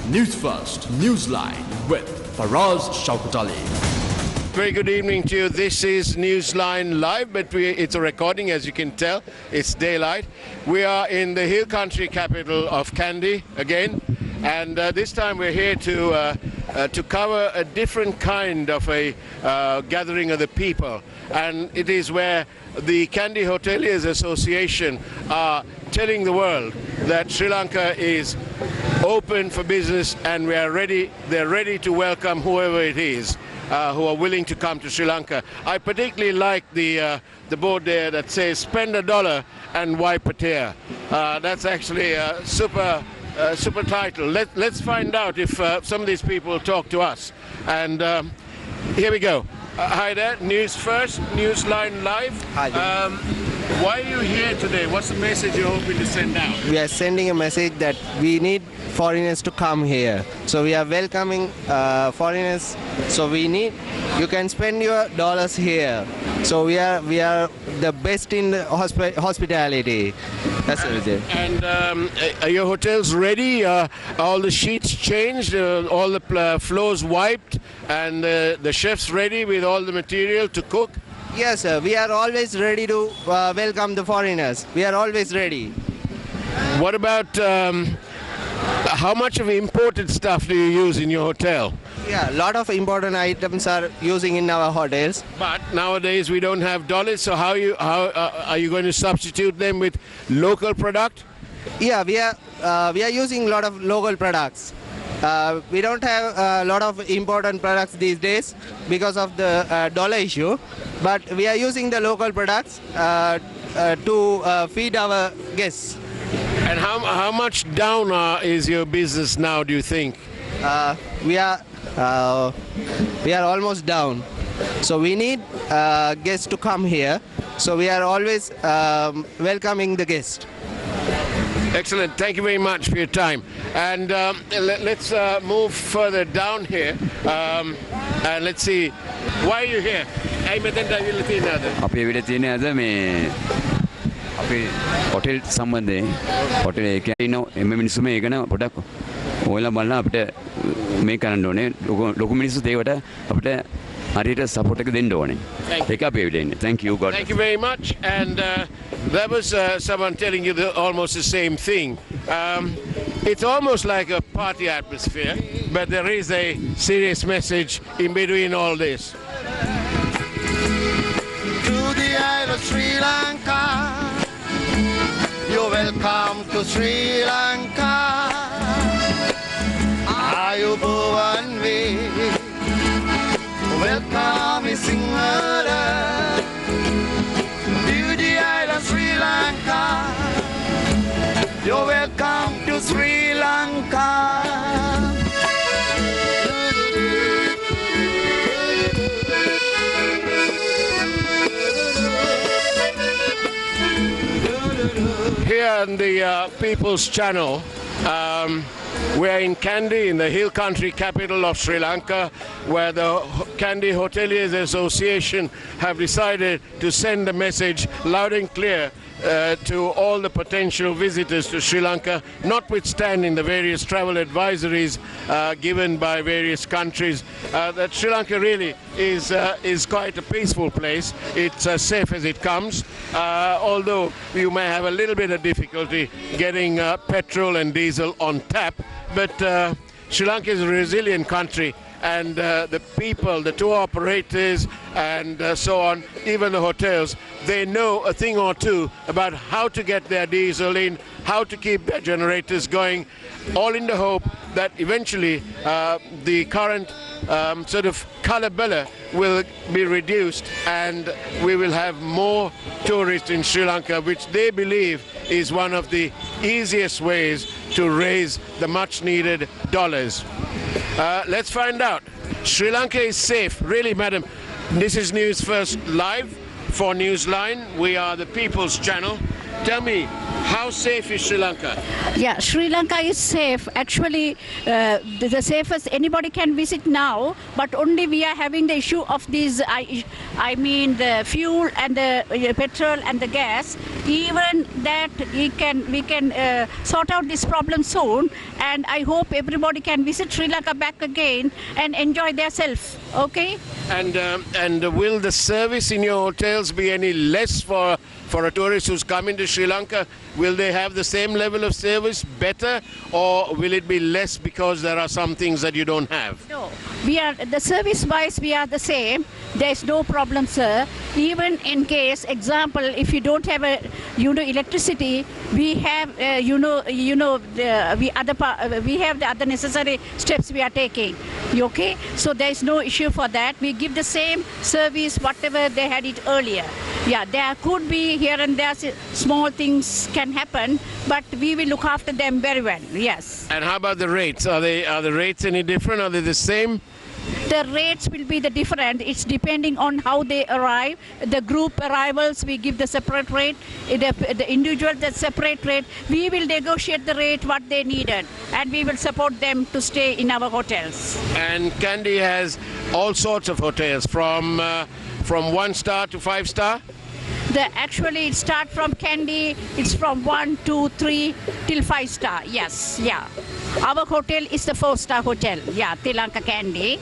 News First, Newsline with Faraz Shaukatali. Very good evening to you. This is Newsline Live, but it's a recording, as you can tell. It's daylight. We are in the hill country capital of Kandy again, and this time we're here to cover a different kind of a gathering of the people, and it is where the Kandy Hoteliers Association are telling the world that Sri Lanka is open for business, and they're ready to welcome whoever it is who are willing to come to Sri Lanka. I particularly like the board there that says "Spend $1 and wipe a tear." That's actually a super title. Let's find out if some of these people talk to us. And here we go. Hi there, News First, Newsline Live. Hi there. Why are you here today? What's the message you're hoping to send out? We are sending a message that we need foreigners to come here. So we are welcoming foreigners. So you can spend your dollars here. So we are the best in the hospitality. That's it. And are your hotels ready? All the sheets changed, all the floors wiped, and the chefs ready with all the material to cook? Yes, sir. We are always ready to welcome the foreigners. We are always ready. What about how much of imported stuff do you use in your hotel? Yeah, a lot of important items are using in our hotels. But nowadays we don't have dollars, so how are you going to substitute them with local product? Yeah, we are using a lot of local products. We don't have a lot of important products these days because of the dollar issue, but we are using the local products to feed our guests. And how much down is your business now, do you think? We are almost down. So we need guests to come here. So we are always welcoming the guests. Excellent. Thank you very much for your time. And let's move further down here. And let's see. Why are you here? අපේ hotel සම්බන්ධයෙන් hotel එකේ ඉන්න එම මිනිස්සු මේ ගැන පොඩක් ඔයාලා බලලා අපිට මේ කරන්න ඕනේ ලොකු මිනිස්සු ඒකට අපිට හරියට සපෝට් එක දෙන්න ඕනේ. ඒක අපි එවිදෙන්නේ. Thank you. God. Thank you very much. And there was someone telling you almost the same thing. It's almost like a party atmosphere, but there is a serious message in between all this. To the island of Sri Lanka, you're welcome to Sri Lanka. Ayubowan we welcome in Sinhala. To the island of Sri Lanka, you're welcome to Sri Lanka. Here on the People's Channel, we're in Kandy, in the hill country capital of Sri Lanka, where the Kandy Hoteliers Association have decided to send a message loud and clear to all the potential visitors to Sri Lanka, notwithstanding the various travel advisories given by various countries, that Sri Lanka really is quite a peaceful place. It's as safe as it comes, although you may have a little bit of difficulty getting petrol and diesel on tap, but Sri Lanka is a resilient country, and the people, the tour operators and so on, even the hotels, they know a thing or two about how to get their diesel in, how to keep their generators going, all in the hope that eventually the current sort of kalabala will be reduced and we will have more tourists in Sri Lanka, which they believe is one of the easiest ways to raise the much needed dollars. Let's find out. Sri Lanka is safe. Really, madam. This is News First Live for Newsline. We are the People's Channel. Tell me, How safe is Sri Lanka? Yeah, Sri Lanka is safe. Actually, the safest anybody can visit now, but only we are having the issue of these, I mean the fuel and the petrol and the gas. Even that we can sort out this problem soon, and I hope everybody can visit Sri Lanka back again and enjoy themselves. Okay? And will the service in your hotels be any less for a tourist who's coming to Sri Lanka? Will they have the same level of service, better, or will it be less because there are some things that you don't have? No, we are the service-wise we are the same. There is no problem, sir. Even in case, example, if you don't have electricity, we have we have the other necessary steps we are taking. Okay, so there is no issue for that. We give the same service whatever they had it earlier. Yeah, there could be here and there small things can happen, but we will look after them very well. Yes. And how about the rates? Are the rates any different? Are they the same? The rates will be the different. It's depending on how they arrive. The group arrivals, we give the separate rate. The individual, the separate rate. We will negotiate the rate what they needed, and we will support them to stay in our hotels. And Kandy has all sorts of hotels, from 1 star to 5 star. Actually, it starts from Kandy. It's from 1, 2, 3 till 5 star. Yes, yeah. Our hotel is the 4-star hotel. Yeah, Sri Lanka Kandy,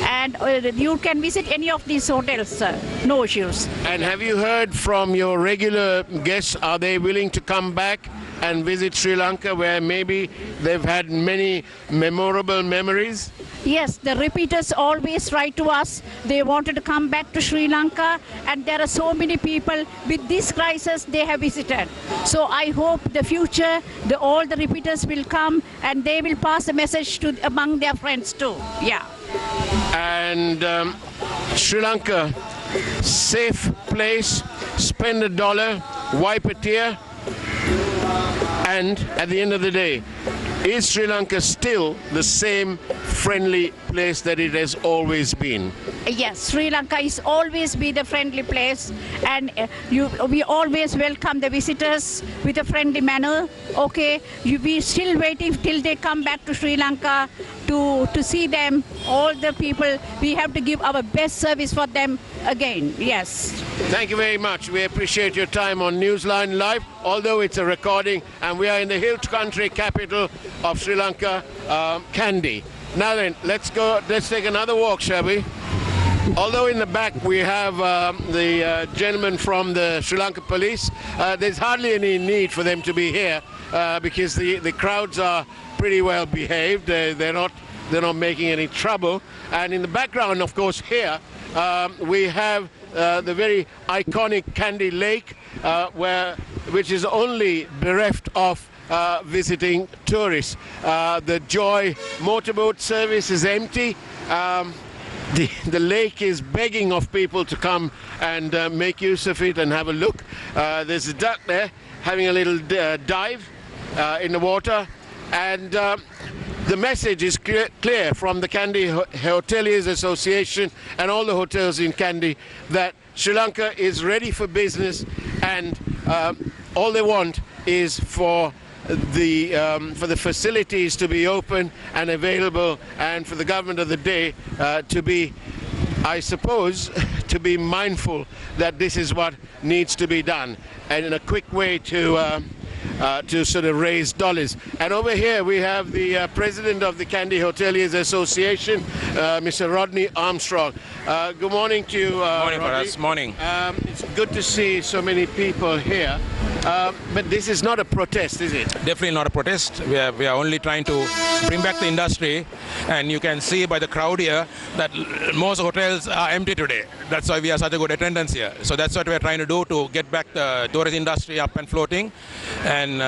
and you can visit any of these hotels, sir. No issues. And have you heard from your regular guests? Are they willing to come back and visit Sri Lanka, where maybe they've had many memorable memories? Yes, the repeaters always write to us. They wanted to come back to Sri Lanka, and there are so many people with this crisis they have visited. So I hope the future, all the repeaters will come and they will pass the message to among their friends too. Yeah. And Sri Lanka, safe place, spend $1, wipe a tear, and at the end of the day, is Sri Lanka still the same friendly place that it has always been? Yes, Sri Lanka is always be the friendly place, and we always welcome the visitors with a friendly manner. Okay, we still waiting till they come back to Sri Lanka to see them. All the people, we have to give our best service for them again. Yes. Thank you very much. We appreciate your time on Newsline Live, although it's a recording, and we are in the hill country capital of Sri Lanka, Kandy. Now then, let's take another walk, shall we? Although in the back we have the gentleman from the Sri Lanka police, there's hardly any need for them to be here because the crowds are pretty well behaved. They're not making any trouble. And in the background, of course, here we have the very iconic Kandy Lake, which is only bereft of visiting tourists. The Joy motorboat service is empty. The lake is begging of people to come and make use of it and have a look. There's a duck there having a little dive in the water, and the message is clear from the Kandy Hoteliers Association and all the hotels in Kandy that Sri Lanka is ready for business, and all they want is for the facilities to be open and available, and for the government of the day to be, I suppose, to be mindful that this is what needs to be done, and in a quick way to sort of raise dollars. And over here we have the president of the Kandy Hoteliers Association, Mr. Rodney Armstrong. Good morning to you, Morning for Rodney. us. Morning. It's good to see so many people here. But this is not a protest, is it? Definitely not a protest. We are only trying to bring back the industry, and you can see by the crowd here that most hotels are empty today. That's why we have such a good attendance here. So that's what we are trying to do, to get back the tourist industry up and floating, and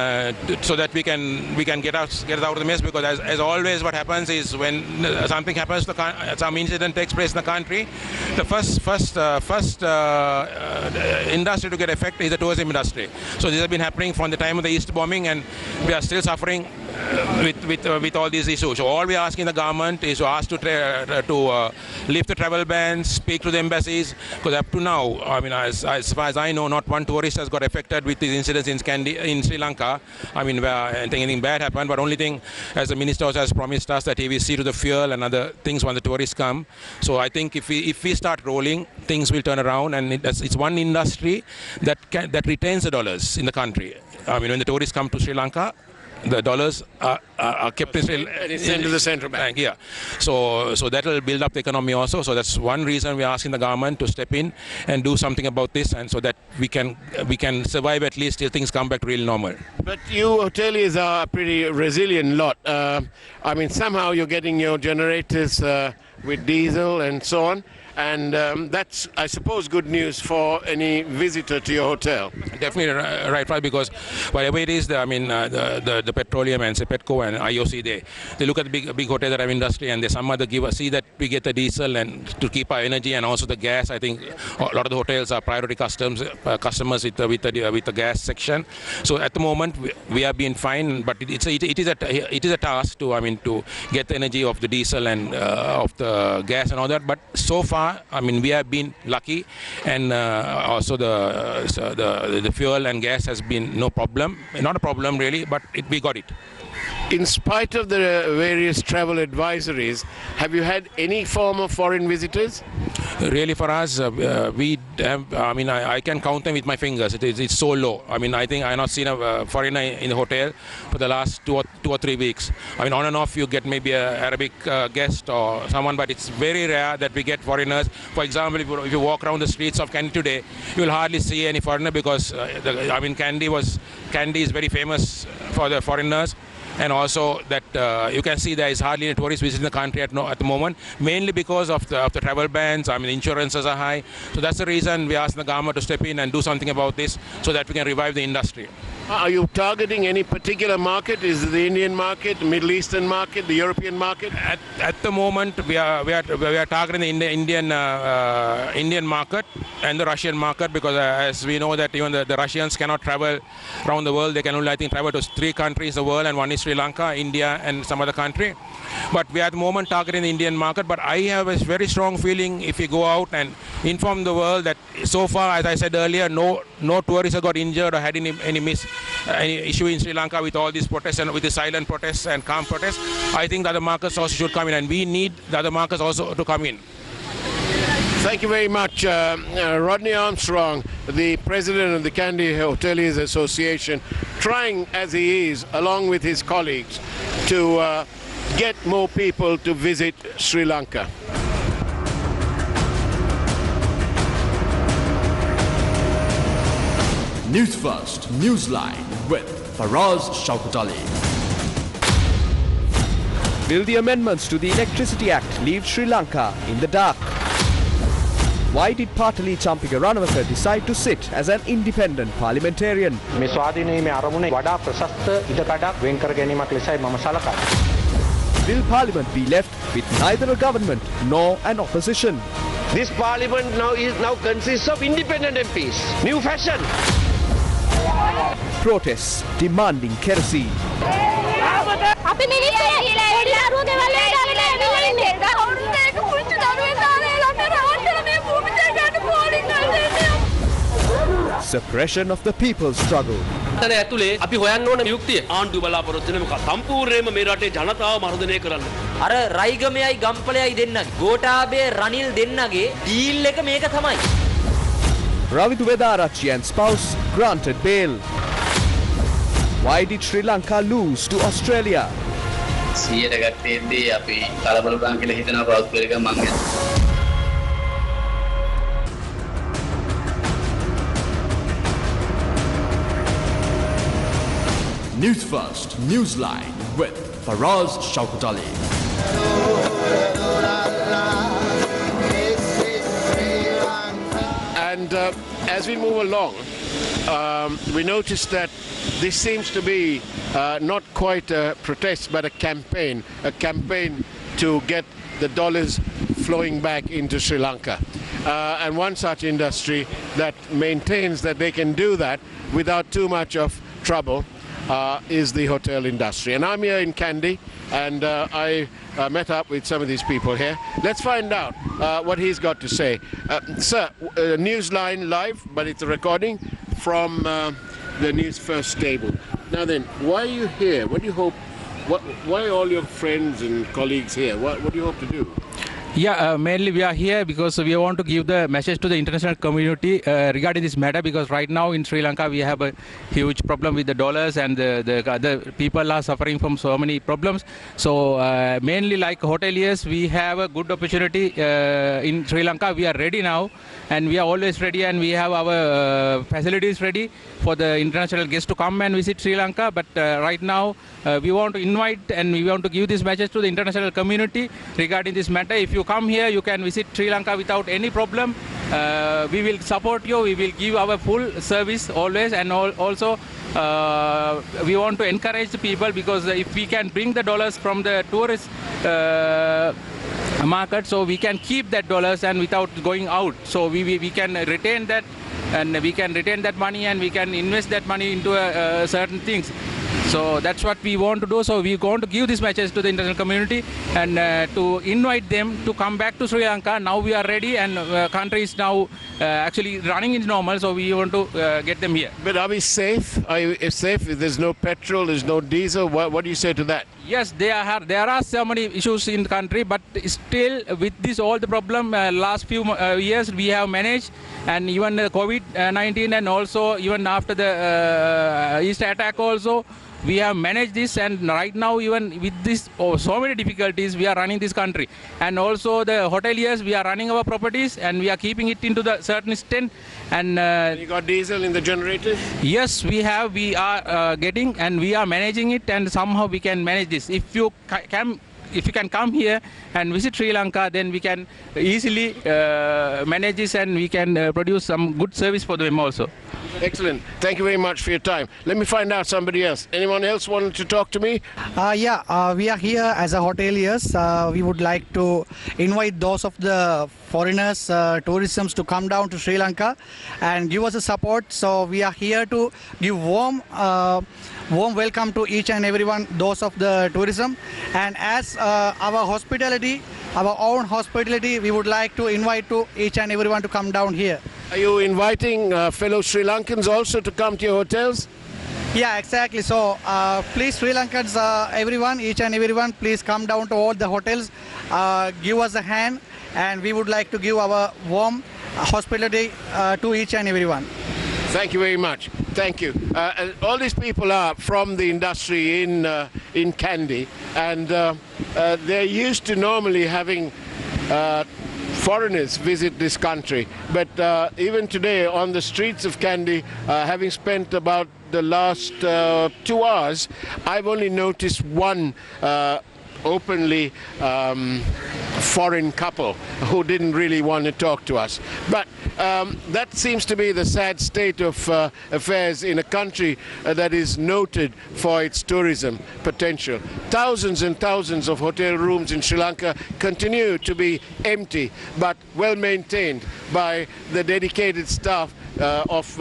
so that we can get us out of the mess. Because as always, what happens is when something happens, some incident takes place in the country, the first industry to get affected is the tourism industry. So this has been happening from the time of the East bombing, and we are still suffering with all these issues. So all we are asking the government is to ask to lift the travel bans, speak to the embassies, because up to now, I mean, as far as I know, not one tourist has got affected with these incidents in Sri Lanka. I mean, I don't think anything bad happened, but only thing, as the minister also has promised us, that he will see to the fuel and other things when the tourists come. So I think if we start rolling, things will turn around, and it's one industry that retains the dollars in the country. I mean, when the tourists come to Sri Lanka, the dollars are kept sent to the central bank. Yeah, so that will build up the economy also. So that's one reason we are asking the government to step in and do something about this, and so that we can survive at least till things come back to real normal. But you hoteliers are a pretty resilient lot. I mean, somehow you're getting your generators with diesel and so on. And that's, I suppose, good news for any visitor to your hotel. Definitely right, because whatever it is, the petroleum and Petco and IOC, they look at the big hotels that have industry, and they some other see that we get the diesel and to keep our energy, and also the gas. I think a lot of the hotels are priority customers with the gas section. So at the moment we are being fine, but it is a task to get the energy of the diesel and of the gas and all that. But so far, I mean, we have been lucky, and also the fuel and gas has been no problem. Not a problem really, but we got it. In spite of the various travel advisories, have you had any form of foreign visitors? Really, for us, we have, I can count them with my fingers. It's so low. I mean, I think I have not seen a foreigner in the hotel for the last two or 3 weeks. I mean, on and off you get maybe an Arabic guest or someone, but it's very rare that we get foreigners. For example, if you walk around the streets of Kandy today, you will hardly see any foreigner, because Kandy is very famous for the foreigners. And also that you can see there is hardly any tourists visiting the country at the moment, mainly because of the travel bans. I mean, insurances are high. So that's the reason we asked the government to step in and do something about this, so that we can revive the industry. Are you targeting any particular market? Is it the Indian market, the Middle Eastern market, the European market? At the moment, we are targeting the Indian market and the Russian market, because as we know that even the Russians cannot travel around the world. They can only, I think, travel to 3 countries in the world, and one is Sri Lanka, India, and some other country. But we are at the moment targeting the Indian market. But I have a very strong feeling, if we go out and inform the world, that so far, as I said earlier, no tourists have got injured or had any issue in Sri Lanka with all these protests and with the silent protests and calm protests. I think the other markets also should come in, and we need the other markets also to come in. Thank you very much, Rodney Armstrong, the president of the Kandy Hoteliers Association, trying as he is, along with his colleagues, to get more people to visit Sri Lanka. Newsfirst, Newsline with Faraz Shaukatali. Will the amendments to the Electricity Act leave Sri Lanka in the dark? Why did Patali Champika Ranawaka decide to sit as an independent parliamentarian? Will Parliament be left with neither a government nor an opposition? This Parliament now consists of independent MPs. New fashion. Protests demanding kerosene. Suppression of the people's struggle. ඇතුලේ අපි හොයන්න ඕන යුක්තිය ආණ්ඩුව බලාපොරොත්තු වෙන මොකක්ද සම්පූර්ණයෙන්ම මේ රටේ ජනතාව මර්ධනය කරන්න. අර රයිගමයයි ගම්පලයයි දෙන්නගේ ගෝඨාභය රනිල් දෙන්නගේ ඩීල් එක මේක තමයි. Ravidu Vedarachi and spouse granted bail. Why did Sri Lanka lose to Australia? 100ට ගැටෙද්දී අපි කලබලකම් කියලා හිතනවා පෞද්ගලික මංගල. Newsfirst, Newsline with Faraz Shaukatali. And as we move along, we noticed that this seems to be not quite a protest, but a campaign to get the dollars flowing back into Sri Lanka. And one such industry that maintains that they can do that without too much of trouble is the hotel industry. And I'm here in Kandy, and I met up with some of these people here. Let's find out what he's got to say. Sir, Newsline live, but it's a recording from the Newsfirst table. Now then, why are you here? What do you hope? Why are all your friends and colleagues here? What do you hope to do? Yeah, mainly we are here because we want to give the message to the international community regarding this matter, because right now in Sri Lanka we have a huge problem with the dollars, and the other people are suffering from so many problems. So mainly like hoteliers, we have a good opportunity in Sri Lanka. We are ready now, and we are always ready, and we have our facilities ready for the international guests to come and visit Sri Lanka. But right now we want to invite and we want to give this message to the international community regarding this matter. If you come here, you can visit Sri Lanka without any problem. We will support you. We will give our full service always, and also we want to encourage the people, because if we can bring the dollars from the tourist market, so we can keep that dollars and without going out. So we can retain that, and we can retain that money, and we can invest that money into certain things. So that's what we want to do. So we want to give this message to the international community, and to invite them to come back to Sri Lanka. Now we are ready, and country is now actually running in normal, so we want to get them here. But are we safe? Are you safe? If there's no petrol, there's no diesel, what do you say to that? Yes, there are so many issues in the country, but still with this all the problem, last few years we have managed, and even the COVID-19, and also even after the East attack also, we have managed this, and right now even with this so many difficulties, we are running this country. And also the hoteliers, we are running our properties, and we are keeping it into the certain extent. And you got diesel in the generators? Yes, we have. We are getting, and we are managing it, and somehow we can manage this. If you can come here and visit Sri Lanka, then we can easily manage this, and we can produce some good service for them also. Excellent. Thank you very much for your time. Let me find out somebody else. Anyone else wanted to talk to me? We are here as a hoteliers. We would like to invite those of the foreigners, tourism to come down to Sri Lanka and give us a support. So we are here to give warm welcome to each and everyone, those of the tourism. And as our hospitality, our own hospitality, we would like to invite to each and everyone to come down here. Are you inviting fellow Sri Lankans also to come to your hotels? Yeah, exactly. So please, Sri Lankans, everyone, each and everyone, please come down to all the hotels, give us a hand, and we would like to give our warm hospitality to each and everyone. Thank you very much. Thank you. All these people are from the industry in Kandy, and they're used to normally having foreigners visit this country. But even today on the streets of Kandy, having spent about the last 2 hours, I've only noticed one openly foreign couple who didn't really want to talk to us. But that seems to be the sad state of affairs in a country that is noted for its tourism potential. Thousands and thousands of hotel rooms in Sri Lanka continue to be empty, but well maintained by the dedicated staff of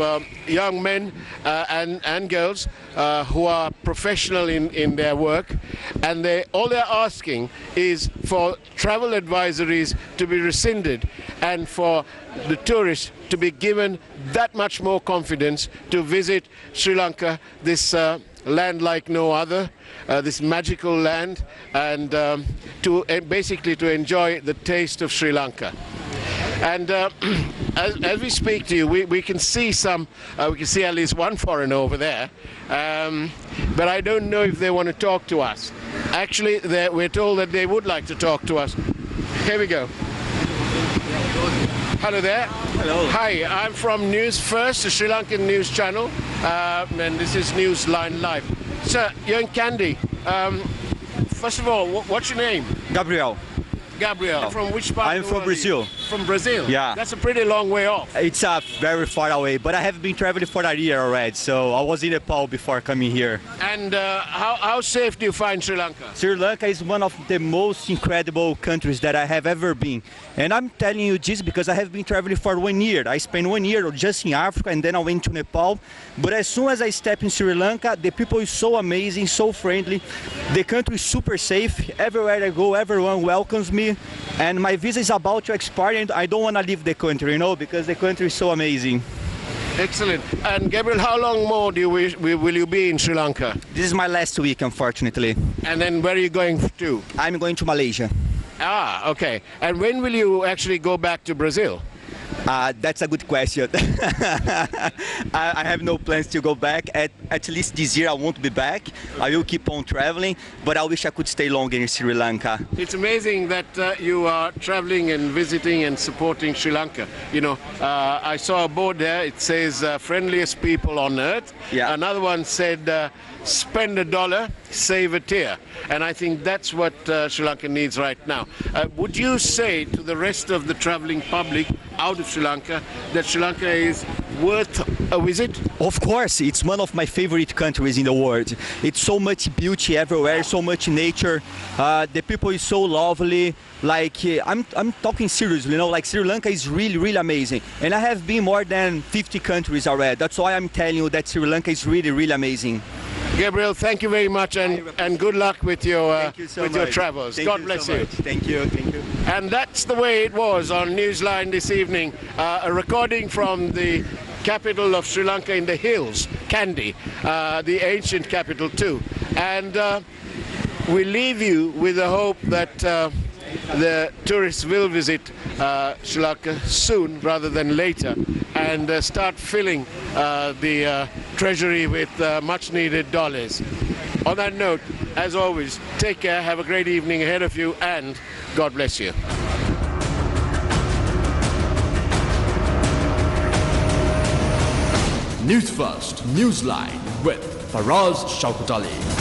young men and girls who are professional in their work, and all they're asking is for travel advisories to be rescinded and for the tourists to be given that much more confidence to visit Sri Lanka, this land like no other, this magical land, and basically to enjoy the taste of Sri Lanka. And as we speak to you, we can see we can see at least one foreigner over there, but I don't know if they want to talk to us. Actually, we're told that they would like to talk to us. Here we go. Hello there. Hello. Hi, I'm from Newsfirst, the Sri Lankan news channel, and this is Newsline Live. Sir, you're in Kandy. First of all, what's your name? Gabriel. Gabriel. From which part? I'm from Brazil. from Brazil. Yeah. That's a pretty long way off. It's very far away, but I have been traveling for a year already, so I was in Nepal before coming here. And how safe do you find Sri Lanka? Sri Lanka is one of the most incredible countries that I have ever been. And I'm telling you this because I have been traveling for 1 year. I spent 1 year just in Africa and then I went to Nepal. But as soon as I step in Sri Lanka, the people is so amazing, so friendly. The country is super safe. Everywhere I go, everyone welcomes me. And my visa is about to expire and I don't want to leave the country, you know, because the country is so amazing. Excellent. And Gabriel, how long more will you be in Sri Lanka? This is my last week, unfortunately. And then where are you going to? I'm going to Malaysia. Ah, okay. And when will you actually go back to Brazil? That's a good question. I have no plans to go back. At least this year I won't be back. I will keep on traveling, but I wish I could stay longer in Sri Lanka. It's amazing that you are traveling and visiting and supporting Sri Lanka. You know, I saw a board there. It says friendliest people on earth. Yeah. Another one said spend $1, save a tear. And I think that's what Sri Lanka needs right now. Would you say to the rest of the traveling public out of Sri Lanka that Sri Lanka is worth a visit? Of course, it's one of my favorite countries in the world. It's so much beauty everywhere, so much nature. The people is so lovely. Like I'm talking seriously, you know, like Sri Lanka is really, really amazing. And I have been more than 50 countries already. That's why I'm telling you that Sri Lanka is really, really amazing. Gabriel, thank you very much and good luck with your your travels. God bless you. Thank you. Thank you. And that's the way it was on Newsline this evening. A recording from the capital of Sri Lanka in the hills, Kandy, the ancient capital too. And we leave you with the hope that the tourists will visit Sri Lanka soon rather than later and start filling the treasury with much needed dollars. On that note, as always, take care, have a great evening ahead of you, and God bless you. Newsfirst Newsline with Faraz Shaukat Ali.